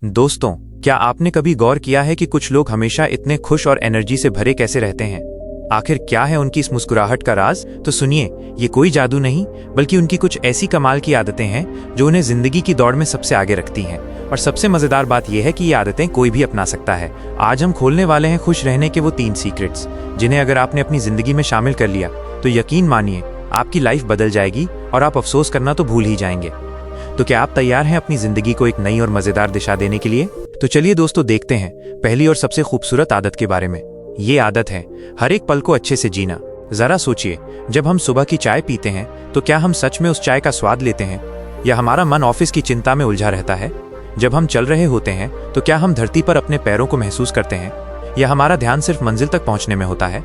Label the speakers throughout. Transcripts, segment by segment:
Speaker 1: दोस्तों, क्या आपने कभी गौर किया है कि कुछ लोग हमेशा इतने खुश और एनर्जी से भरे कैसे रहते हैं? आखिर क्या है उनकी इस मुस्कुराहट का राज? तो सुनिए, ये कोई जादू नहीं, बल्कि उनकी कुछ ऐसी कमाल की आदतें हैं जो उन्हें जिंदगी की दौड़ में सबसे आगे रखती हैं। और सबसे मजेदार बात यह है कि ये आदतें कोई भी अपना सकता है। आज हम खोलने वाले हैं खुश रहने के वो 3 सीक्रेट्स, जिन्हें अगर आपने अपनी जिंदगी में शामिल कर लिया तो यकीन मानिए आपकी लाइफ बदल जाएगी और आप अफसोस करना तो भूल ही जाएंगे। तो क्या आप तैयार हैं अपनी जिंदगी को एक नई और मजेदार दिशा देने के लिए? तो चलिए दोस्तों, देखते हैं पहली और सबसे खूबसूरत आदत के बारे में। ये आदत है हर एक पल को अच्छे से जीना। जरा सोचिए, जब हम सुबह की चाय पीते हैं तो क्या हम सच में उस चाय का स्वाद लेते हैं, या हमारा मन ऑफिस की चिंता में उलझा रहता है? जब हम चल रहे होते हैं तो क्या हम धरती पर अपने पैरों को महसूस करते हैं, या हमारा ध्यान सिर्फ मंजिल तक पहुंचने में होता है?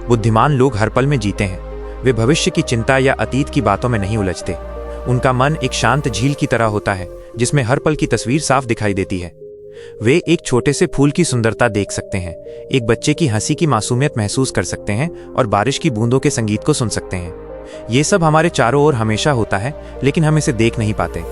Speaker 1: बुद्धिमान लोग हर पल में जीते हैं। वे भविष्य की चिंता या अतीत की बातों में नहीं उलझते। उनका मन एक शांत झील की तरह होता है, जिसमें हर पल की तस्वीर साफ दिखाई देती है। वे एक छोटे से फूल की सुंदरता देख सकते हैं, एक बच्चे की हंसी की मासूमियत महसूस कर सकते हैं और बारिश की बूंदों के संगीत को सुन सकते हैं। ये सब हमारे चारों ओर हमेशा होता है, लेकिन हम इसे देख नहीं पाते।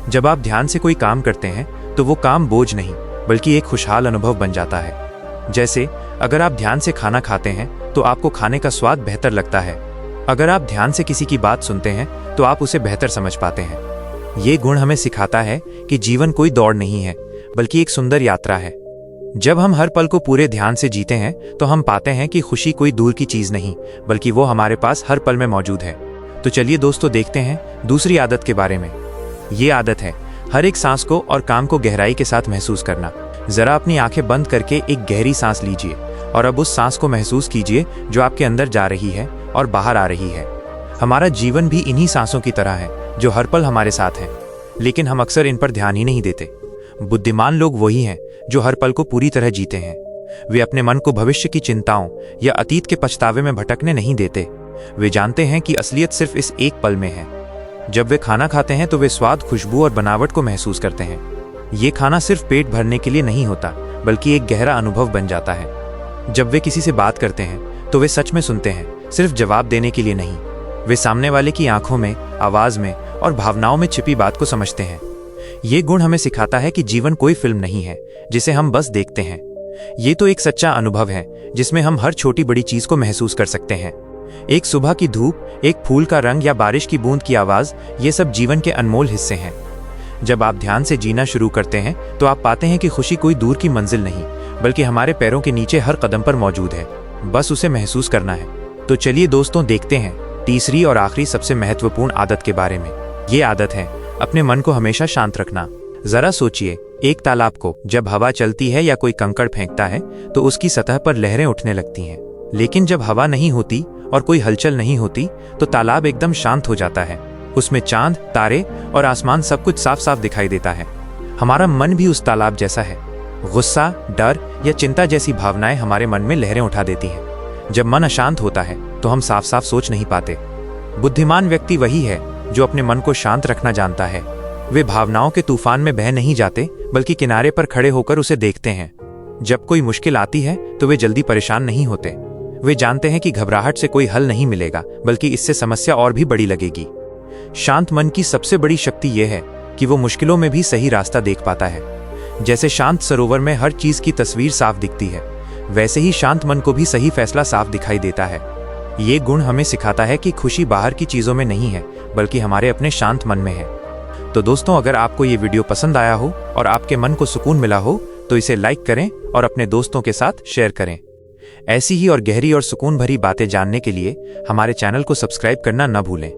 Speaker 1: जब आप ध्यान से कोई काम करते हैं तो वो काम बोझ नहीं, बल्कि एक खुशहाल अनुभव बन जाता है। जैसे अगर आप ध्यान से खाना खाते हैं तो आपको खाने का स्वाद बेहतर लगता है। अगर आप ध्यान से किसी की बात सुनते हैं तो आप उसे बेहतर समझ पाते हैं। ये गुण हमें सिखाता है कि जीवन कोई दौड़ नहीं है, बल्कि एक सुंदर यात्रा है। जब हम हर पल को पूरे ध्यान से जीते हैं तो हम पाते हैं कि खुशी कोई दूर की चीज नहीं, बल्कि वो हमारे पास हर पल में मौजूद है। तो चलिए दोस्तों, देखते हैं दूसरी आदत के बारे में। ये आदत है हर एक सांस को और काम को गहराई के साथ महसूस करना। जरा अपनी आंखें बंद करके एक गहरी सांस लीजिए और अब उस सांस को महसूस कीजिए जो आपके अंदर जा रही है और बाहर आ रही है। हमारा जीवन भी इन्हीं सांसों की तरह है, जो हर पल हमारे साथ हैं, लेकिन हम अक्सर इन पर ध्यान ही नहीं देते। बुद्धिमान लोग वही हैं जो हर पल को पूरी तरह जीते हैं। वे अपने मन को भविष्य की चिंताओं या अतीत के पछतावे में भटकने नहीं देते। वे जानते हैं कि असलियत सिर्फ इस एक पल में है। जब वे खाना खाते हैं तो वे स्वाद, खुशबू और बनावट को महसूस करते हैं। ये खाना सिर्फ पेट भरने के लिए नहीं होता, बल्कि एक गहरा अनुभव बन जाता है। जब वे किसी से बात करते हैं तो वे सच में सुनते हैं, सिर्फ जवाब देने के लिए नहीं। वे सामने वाले की आंखों में, आवाज में और भावनाओं में छिपी बात को समझते हैं। ये गुण हमें सिखाता है कि जीवन कोई फिल्म नहीं है जिसे हम बस देखते हैं। ये तो एक सच्चा अनुभव है जिसमें हम हर छोटी बड़ी चीज को महसूस कर सकते हैं। एक सुबह की धूप, एक फूल का रंग या बारिश की बूंद की आवाज, ये सब जीवन के अनमोल हिस्से हैं। जब आप ध्यान से जीना शुरू करते हैं तो आप पाते हैं कि खुशी कोई दूर की मंजिल नहीं, बल्कि हमारे पैरों के नीचे हर कदम पर मौजूद है। बस उसे महसूस करना है। तो चलिए दोस्तों, देखते हैं तीसरी और आखिरी सबसे महत्वपूर्ण आदत के बारे में। ये आदत है अपने मन को हमेशा शांत रखना। जरा सोचिए, एक तालाब को जब हवा चलती है या कोई कंकड़ फेंकता है तो उसकी सतह पर लहरें उठने लगती हैं। लेकिन जब हवा नहीं होती और कोई हलचल नहीं होती तो तालाब एकदम शांत हो जाता है। उसमें चांद, तारे और आसमान सब कुछ साफ साफ दिखाई देता है। हमारा मन भी उस तालाब जैसा है। गुस्सा, डर या चिंता जैसी भावनाएं हमारे मन में लहरें उठा देती हैं। जब मन अशांत होता है तो हम साफ साफ सोच नहीं पाते। बुद्धिमान व्यक्ति वही है जो अपने मन को शांत रखना जानता है। वे भावनाओं के तूफान में बह नहीं जाते, बल्कि किनारे पर खड़े होकर उसे देखते हैं। जब कोई मुश्किल आती है तो वे जल्दी परेशान नहीं होते। वे जानते हैं कि घबराहट से कोई हल नहीं मिलेगा, बल्कि इससे समस्या और भी बड़ी लगेगी। शांत मन की सबसे बड़ी शक्ति यह है कि वो मुश्किलों में भी सही रास्ता देख पाता है। जैसे शांत सरोवर में हर चीज की तस्वीर साफ दिखती है, वैसे ही शांत मन को भी सही फैसला साफ दिखाई देता है। ये गुण हमें सिखाता है कि खुशी बाहर की चीजों में नहीं है, बल्कि हमारे अपने शांत मन में है। तो दोस्तों, अगर आपको ये वीडियो पसंद आया हो और आपके मन को सुकून मिला हो तो इसे लाइक करें और अपने दोस्तों के साथ शेयर करें। ऐसी ही और गहरी और सुकून भरी बातें जानने के लिए हमारे चैनल को सब्सक्राइब करना न भूलें।